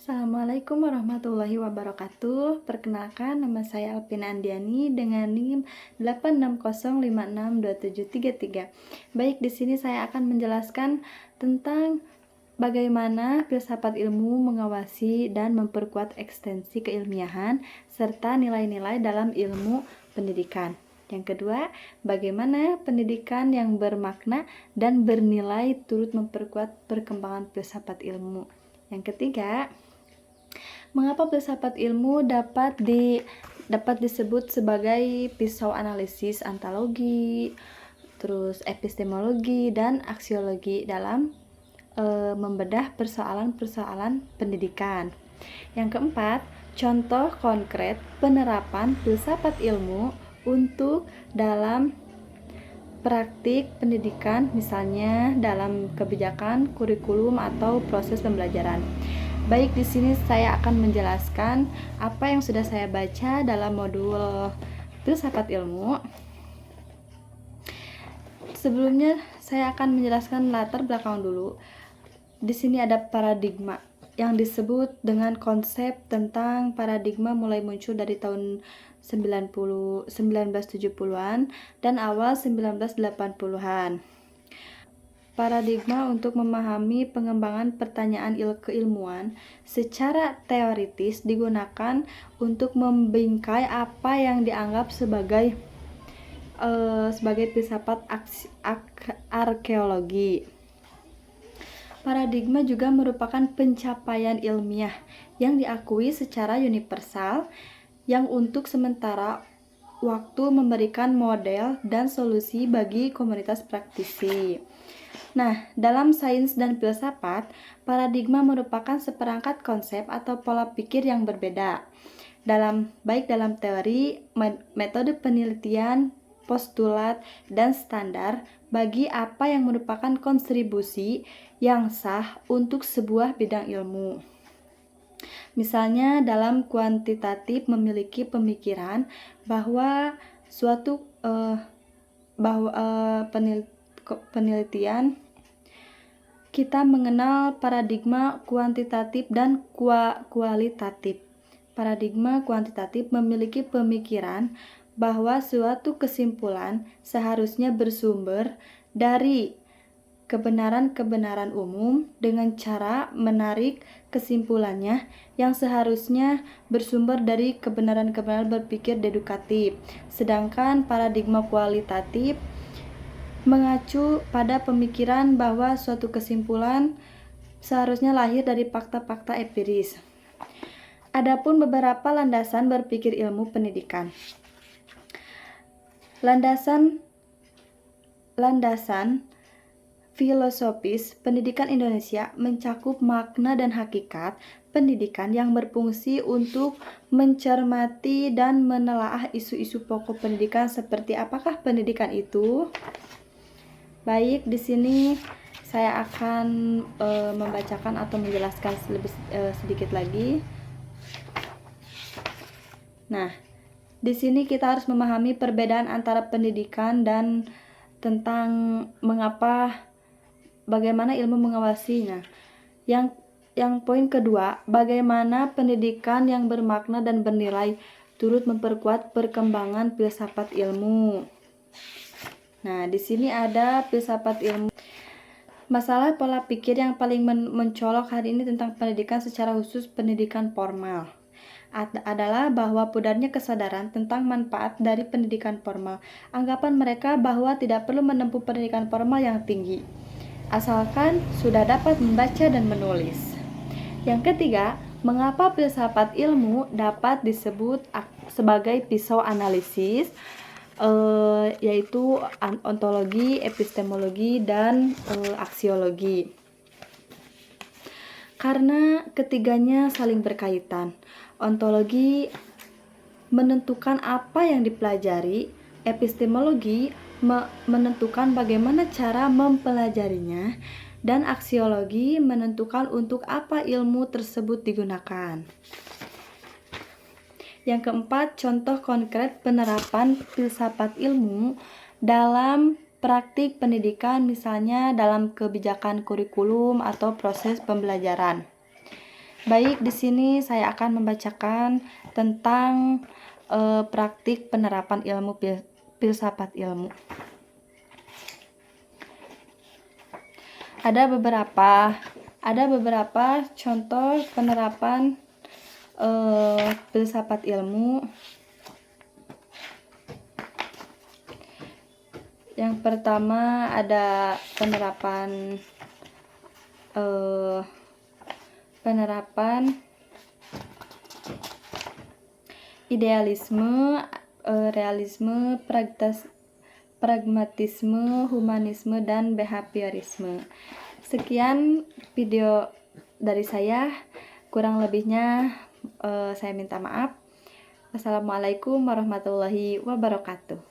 Assalamualaikum warahmatullahi wabarakatuh. Perkenalkan, nama saya Alpina Andiani dengan NIM 860562733. Baik, di sini saya akan menjelaskan tentang bagaimana filsafat ilmu mengawasi dan memperkuat ekstensi keilmiahan serta nilai-nilai dalam ilmu pendidikan. Yang kedua, bagaimana pendidikan yang bermakna dan bernilai turut memperkuat perkembangan filsafat ilmu. Yang ketiga, mengapa filsafat ilmu dapat disebut sebagai pisau analisis ontologi, terus epistemologi dan aksiologi dalam membedah persoalan-persoalan pendidikan. Yang keempat, contoh konkret penerapan filsafat ilmu untuk dalam praktik pendidikan, misalnya dalam kebijakan, kurikulum, atau proses pembelajaran. Baik, di sini saya akan menjelaskan apa yang sudah saya baca dalam modul filsafat ilmu. Sebelumnya saya akan menjelaskan latar belakang dulu. Di sini ada paradigma yang disebut dengan konsep tentang paradigma mulai muncul dari tahun 1970-an dan awal 1980-an. Paradigma untuk memahami pengembangan pertanyaan keilmuan secara teoritis digunakan untuk membingkai apa yang dianggap sebagai filsafat arkeologi. Paradigma juga merupakan pencapaian ilmiah yang diakui secara universal yang untuk sementara waktu memberikan model dan solusi bagi komunitas praktisi. Nah, dalam sains dan filsafat, paradigma merupakan seperangkat konsep atau pola pikir yang berbeda. Baik dalam teori, metode penelitian, postulat, dan standar bagi apa yang merupakan kontribusi yang sah untuk sebuah bidang ilmu. Misalnya dalam kuantitatif memiliki pemikiran bahwa suatu penelitian kita mengenal paradigma kuantitatif dan kualitatif. Paradigma kuantitatif memiliki pemikiran bahwa suatu kesimpulan seharusnya bersumber dari kebenaran-kebenaran umum dengan cara menarik kesimpulannya yang seharusnya bersumber dari kebenaran-kebenaran berpikir dedukatif. Sedangkan paradigma kualitatif mengacu pada pemikiran bahwa suatu kesimpulan seharusnya lahir dari fakta-fakta empiris. Adapun beberapa landasan berpikir ilmu pendidikan. Landasan filosofis pendidikan Indonesia mencakup makna dan hakikat pendidikan yang berfungsi untuk mencermati dan menelaah isu-isu pokok pendidikan seperti apakah pendidikan itu. Baik, di sini saya akan membacakan atau menjelaskan sedikit lagi. Nah, di sini kita harus memahami perbedaan antara pendidikan dan tentang bagaimana ilmu mengawasinya. Yang poin kedua, bagaimana pendidikan yang bermakna dan bernilai turut memperkuat perkembangan filsafat ilmu. Nah, di sini ada filsafat ilmu. Masalah pola pikir yang paling mencolok hari ini tentang pendidikan secara khusus pendidikan formal adalah bahwa pudarnya kesadaran tentang manfaat dari pendidikan formal. Anggapan mereka bahwa tidak perlu menempuh pendidikan formal yang tinggi, asalkan sudah dapat membaca dan menulis. Yang ketiga, mengapa filsafat ilmu dapat disebut sebagai pisau analisis, yaitu ontologi, epistemologi, dan aksiologi. Karena ketiganya saling berkaitan. Ontologi menentukan apa yang dipelajari, epistemologi menentukan bagaimana cara mempelajarinya, dan aksiologi menentukan untuk apa ilmu tersebut digunakan. Yang keempat, contoh konkret penerapan filsafat ilmu dalam praktik pendidikan, misalnya dalam kebijakan kurikulum atau proses pembelajaran. Baik, di sini saya akan membacakan tentang praktik penerapan ilmu filsafat ilmu. Ada beberapa contoh penerapan filsafat ilmu. Yang pertama ada penerapan idealisme, realisme, pragmatisme, humanisme, dan behaviorisme. Sekian video dari saya, kurang lebihnya saya minta maaf. Wassalamualaikum warahmatullahi wabarakatuh.